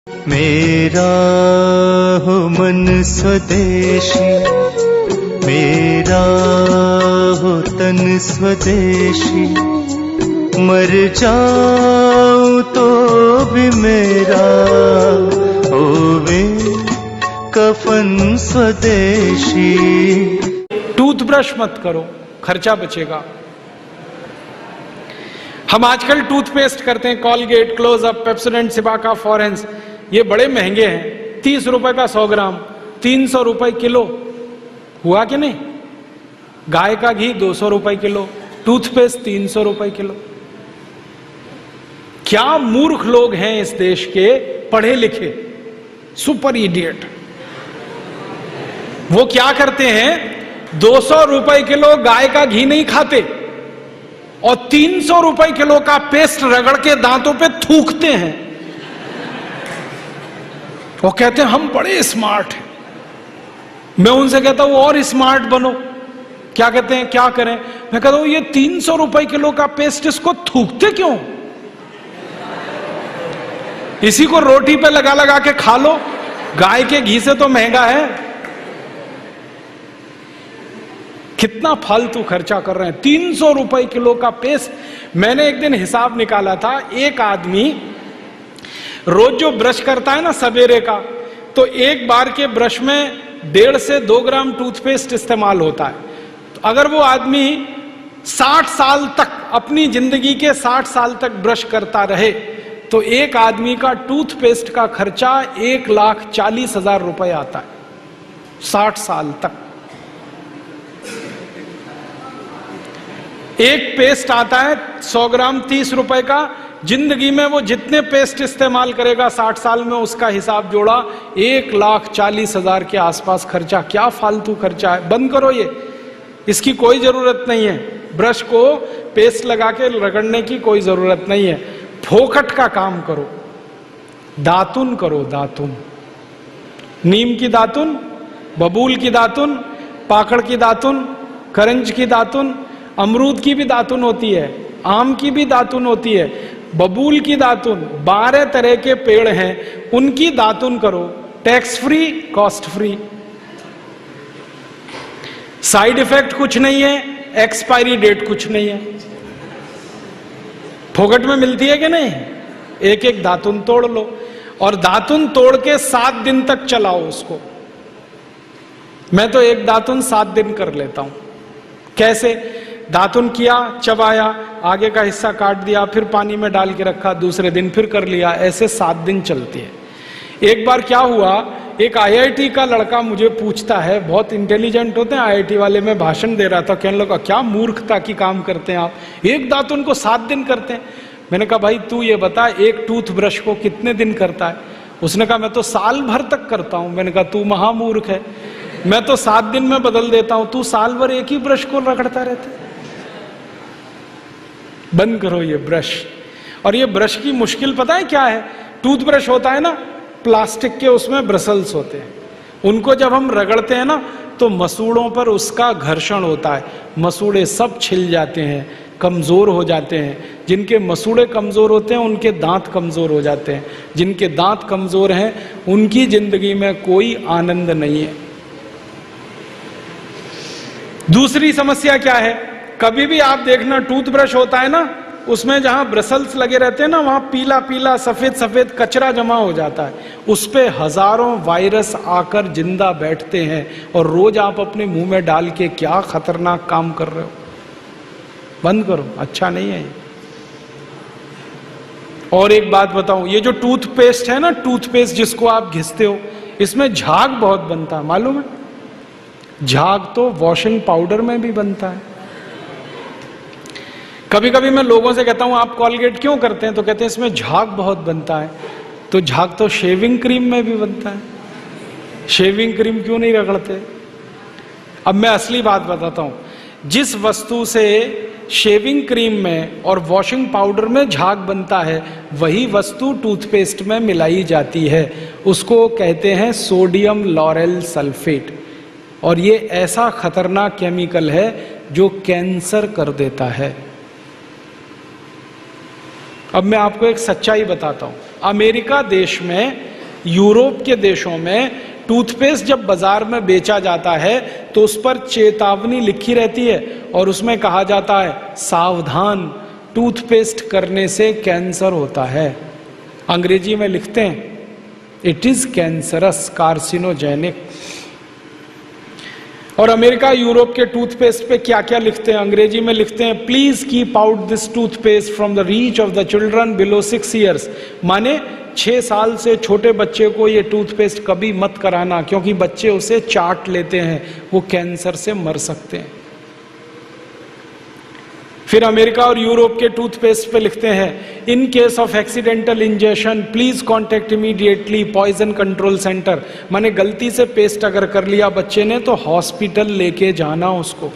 मेरा हो मन स्वदेशी, मेरा हो तन स्वदेशी, मर जाऊं तो भी मेरा होवे कफन स्वदेशी। टूथब्रश मत करो, खर्चा बचेगा। हम आजकल टूथपेस्ट करते हैं, कॉलगेट, क्लोजअप, पेप्सोडेंट, सिबाका, फॉरेंस, ये बड़े महंगे हैं। 30 रुपए का 100 ग्राम, 300 रुपए किलो। हुआ कि नहीं? गाय का घी 200 रुपए किलो, टूथपेस्ट 300 रुपए किलो। क्या मूर्ख लोग हैं इस देश के, पढ़े लिखे, सुपर इडियट। वो क्या करते हैं, 200 रुपए किलो गाय का घी नहीं खाते और 300 रुपए किलो का पेस्ट रगड़ के दांतों पे थूकते हैं। वो कहते हैं हम बड़े स्मार्ट हैं। मैं उनसे कहता हूं और स्मार्ट बनो। क्या कहते हैं, क्या करें? मैं कहता हूं ये 300 रुपए किलो का पेस्ट, इसको थूकते क्यों? इसी को रोटी पे लगा लगा के खा लो, गाय के घी से तो महंगा है। कितना फालतू खर्चा कर रहे हैं। 300 रुपए किलो का पेस्ट। मैंने एक दिन हिसाब निकाला था, एक आदमी रोज जो ब्रश करता है ना सवेरे का, तो एक बार के ब्रश में 1.5 से 2 ग्राम टूथपेस्ट इस्तेमाल होता है। तो अगर वो आदमी 60 साल तक, अपनी जिंदगी के 60 साल तक ब्रश करता रहे, तो एक आदमी का टूथपेस्ट का खर्चा 1,40,000 रुपए आता है 60 साल तक। एक पेस्ट आता है 100 ग्राम 30 रुपए का। जिंदगी में वो जितने पेस्ट इस्तेमाल करेगा 60 साल में, उसका हिसाब जोड़ा 1,40,000 के आसपास खर्चा। क्या फालतू खर्चा है, बंद करो ये, इसकी कोई जरूरत नहीं है। ब्रश को पेस्ट लगा के रगड़ने की कोई जरूरत नहीं है। फोकट का काम करो, दातुन करो, दातुन। नीम की दातुन, बबूल की दातुन, पाकड़ की दातुन, करंज की दातुन, अमरूद की भी दातुन होती है, आम की भी दातुन होती है, बबूल की दातुन, 12 तरह के पेड़ हैं, उनकी दातुन करो। Tax free, cost free, side effect कुछ नहीं है, एक्सपायरी डेट कुछ नहीं है। फोकट में मिलती है कि नहीं? एक एक दातुन तोड़ लो और दातुन तोड़ के 7 दिन तक चलाओ उसको। मैं तो एक दातुन 7 दिन कर लेता हूं। कैसे? दातुन किया, चबाया, आगे का हिस्सा काट दिया, फिर पानी में डाल के रखा, दूसरे दिन फिर कर लिया, ऐसे 7 दिन चलती है। एक बार क्या हुआ, एक IIT का लड़का मुझे पूछता है, बहुत इंटेलिजेंट होते हैं IIT वाले, मैं भाषण दे रहा था, कहने लगा क्या मूर्खता की काम करते हैं आप, एक दातुन को 7 दिन करते हैं। मैंने कहा भाई तू ये बता, एक टूथब्रश को कितने दिन करता है? उसने कहा मैं तो साल भर तक करता हूं। मैंने कहा तू महामूर्ख है, मैं तो 7 दिन में बदल देता हूं, तू साल भर एक ही ब्रश को रगड़ता रहता है। बंद करो ये ब्रश। और ये ब्रश की मुश्किल पता है क्या है? टूथब्रश होता है ना प्लास्टिक के, उसमें ब्रसल्स होते हैं, उनको जब हम रगड़ते हैं ना तो मसूड़ों पर उसका घर्षण होता है, मसूड़े सब छिल जाते हैं, कमजोर हो जाते हैं। जिनके मसूड़े कमजोर होते हैं उनके दांत कमजोर हो जाते हैं, जिनके दांत कमजोर हैं उनकी जिंदगी में कोई आनंद नहीं है। दूसरी समस्या क्या है? कभी भी आप देखना टूथब्रश होता है ना, उसमें जहां ब्रसल्स लगे रहते हैं ना, वहां पीला पीला सफेद सफेद कचरा जमा हो जाता है, उस पे हजारों वायरस आकर जिंदा बैठते हैं और रोज आप अपने मुंह में डाल के क्या खतरनाक काम कर रहे हो। बंद करो, अच्छा नहीं है ये। और एक बात बताऊं, ये जो टूथपेस्ट है ना, टूथपेस्ट जिसको आप घिसते हो, इसमें झाग बहुत बनता है, मालूम है? झाग तो वॉशिंग पाउडर में भी बनता है। कभी कभी मैं लोगों से कहता हूं आप कॉलगेट क्यों करते हैं, तो कहते हैं इसमें झाग बहुत बनता है। तो झाग तो शेविंग क्रीम में भी बनता है, शेविंग क्रीम क्यों नहीं रगड़ते? अब मैं असली बात बताता हूं, जिस वस्तु से शेविंग क्रीम में और वॉशिंग पाउडर में झाग बनता है, वही वस्तु टूथपेस्ट में मिलाई जाती है, उसको कहते हैं सोडियम लॉरेल सल्फेट। और ये ऐसा खतरनाक केमिकल है जो कैंसर कर देता है। अब मैं आपको एक सच्चाई बताता हूं। अमेरिका देश में यूरोप के देशों में टूथपेस्ट जब बाजार में बेचा जाता है तो उस पर चेतावनी लिखी रहती है और उसमें कहा जाता है सावधान, टूथपेस्ट करने से कैंसर होता है। अंग्रेजी में लिखते हैं इट इज कैंसरस, कार्सिनोजेनिक। और अमेरिका यूरोप के टूथपेस्ट पे क्या क्या लिखते हैं? अंग्रेजी में लिखते हैं please keep out this toothpaste from the reach of the children below 6 years. माने 6 साल से छोटे बच्चे को ये टूथपेस्ट कभी मत कराना, क्योंकि बच्चे उसे चाट लेते हैं, वो कैंसर से मर सकते हैं। फिर अमेरिका और यूरोप के टूथपेस्ट पे लिखते हैं in case of accidental injection please contact immediately poison control centre. माने गलती से पेस्ट अगर कर लिया बच्चे ने तो हॉस्पिटल लेके जाना उसको।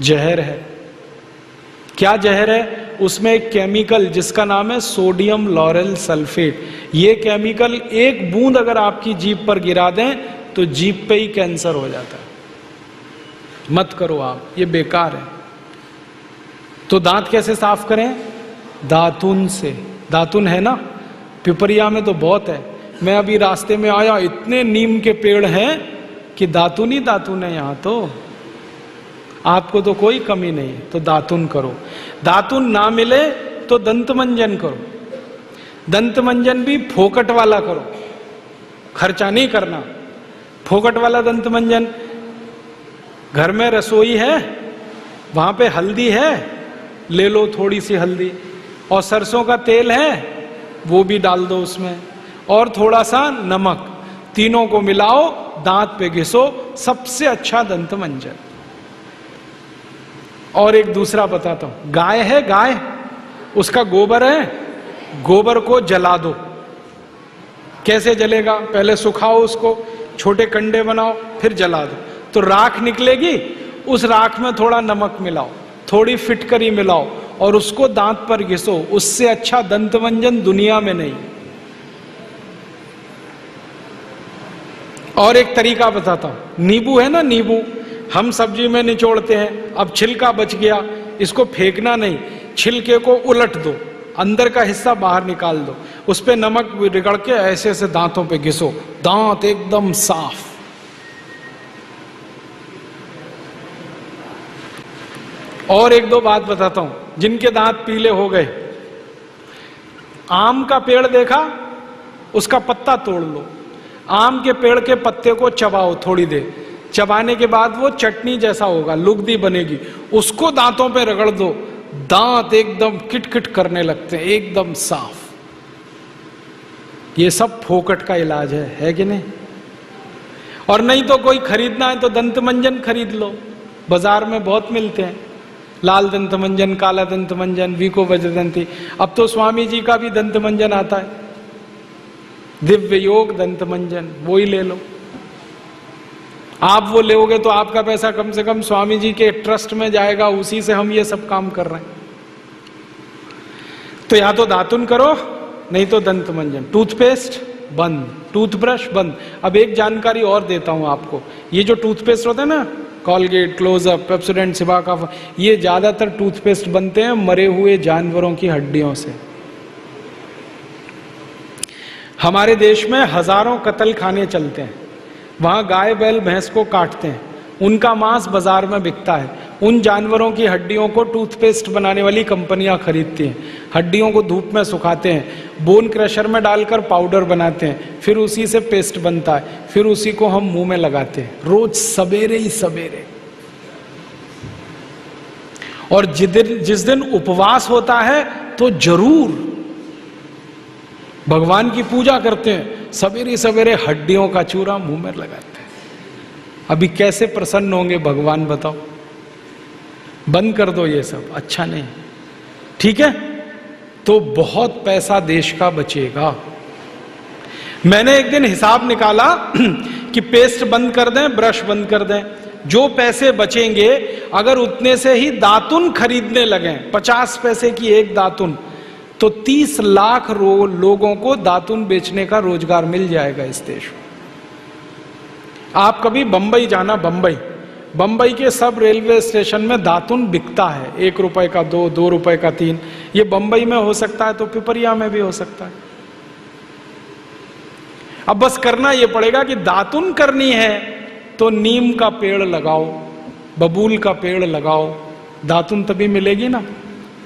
जहर है। क्या जहर है? उसमें एक केमिकल जिसका नाम है सोडियम लॉरेल सल्फेट। ये केमिकल एक बूंद अगर आपकी जीभ पर गिरा दें तो जीभ पे ही कैंसर हो जाता है। मत करो आप, ये बेकार है। तो दांत कैसे साफ करें? दातुन से। दातुन है ना, पिपरिया में तो बहुत है। मैं अभी रास्ते में आया, इतने नीम के पेड़ हैं कि दातुन ही दातुन है यहां तो। आपको तो कोई कमी नहीं, तो दातुन करो। दातुन ना मिले तो दंत मंजन करो। दंत मंजन भी फोकट वाला करो, खर्चा नहीं करना। फोकट वाला दंत मंजन, घर में रसोई है, वहां पे हल्दी है, ले लो थोड़ी सी हल्दी, और सरसों का तेल है वो भी डाल दो उसमें, और थोड़ा सा नमक, तीनों को मिलाओ, दांत पे घिसो, सबसे अच्छा दंत मंजन। और एक दूसरा बताता हूं, गाय है, गाय, उसका गोबर है, गोबर को जला दो। कैसे जलेगा? पहले सुखाओ उसको, छोटे कंडे बनाओ, फिर जला दो, तो राख निकलेगी। उस राख में थोड़ा नमक मिलाओ, थोड़ी फिटकरी मिलाओ और उसको दांत पर घिसो। उससे अच्छा दंतमंजन दुनिया में नहीं। और एक तरीका बताता हूं, नींबू है ना, नींबू हम सब्जी में निचोड़ते हैं, अब छिलका बच गया, इसको फेंकना नहीं, छिलके को उलट दो, अंदर का हिस्सा बाहर निकाल दो, उस पे नमक रगड़ के ऐसे ऐसे दांतों पे घिसो, दांत एकदम साफ। और एक दो बात बताता हूं, जिनके दांत पीले हो गए, आम का पेड़ देखा, उसका पत्ता तोड़ लो, आम के पेड़ के पत्ते को चबाओ थोड़ी देर, चबाने के बाद वो चटनी जैसा होगा, लुगदी बनेगी, उसको दांतों पे रगड़ दो, दांत एकदम किटकिट करने लगते हैं, एकदम साफ। ये सब फोकट का इलाज है कि नहीं? और नहीं तो कोई खरीदना है तो दंत मंजन खरीद लो, बाजार में बहुत मिलते हैं, लाल दंत मंजन, काला दंत मंजन, वीको वज्रदंती। अब तो स्वामी जी का भी दंत मंजन आता है, दिव्य योग दंत मंजन, वो ही ले लो। आप वो लोगे तो आपका पैसा कम से कम स्वामी जी के ट्रस्ट में जाएगा, उसी से हम ये सब काम कर रहे हैं। तो या तो दातुन करो, नहीं तो दंत मंजन। टूथपेस्ट बंद, टूथब्रश बंद। अब एक जानकारी और देता हूं आपको, ये जो टूथपेस्ट होता है ना, कॉलगेट, क्लोजअप, पेप्सोडेंट, सिबाका, ये ज्यादातर टूथपेस्ट बनते हैं मरे हुए जानवरों की हड्डियों से। हमारे देश में हजारों कत्ल खाने चलते हैं, वहां गाय बैल भैंस को काटते हैं, उनका मांस बाजार में बिकता है, उन जानवरों की हड्डियों को टूथपेस्ट बनाने वाली कंपनियां खरीदती हैं, हड्डियों को धूप में सुखाते हैं, बोन क्रशर में डालकर पाउडर बनाते हैं, फिर उसी से पेस्ट बनता है, फिर उसी को हम मुंह में लगाते हैं रोज सवेरे ही सवेरे। और जिस दिन उपवास होता है तो जरूर भगवान की पूजा करते हैं, सवेरे सवेरे हड्डियों का चूरा मुंह में लगाते हैं। अभी कैसे प्रसन्न होंगे भगवान बताओ? बंद कर दो ये सब, अच्छा नहीं, ठीक है? तो बहुत पैसा देश का बचेगा। मैंने एक दिन हिसाब निकाला कि पेस्ट बंद कर दें, ब्रश बंद कर दें, जो पैसे बचेंगे अगर उतने से ही दातुन खरीदने लगे, 50 पैसे की एक दातुन, तो 30 लाख लोगों को दातुन बेचने का रोजगार मिल जाएगा इस देश में। आप कभी बंबई जाना, बंबई के सब रेलवे स्टेशन में दातुन बिकता है, 1 रुपए का 2, 2 रुपए का 3। ये बंबई में हो सकता है तो पिपरिया में भी हो सकता है। अब बस करना ये पड़ेगा कि दातुन करनी है तो नीम का पेड़ लगाओ, बबूल का पेड़ लगाओ, दातुन तभी मिलेगी ना।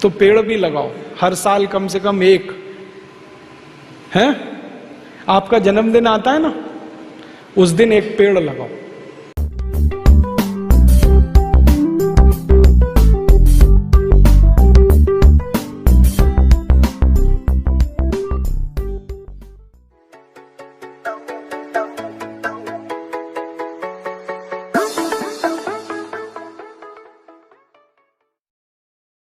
तो पेड़ भी लगाओ, हर साल कम से कम एक। है आपका जन्मदिन आता है ना, उस दिन एक पेड़ लगाओ।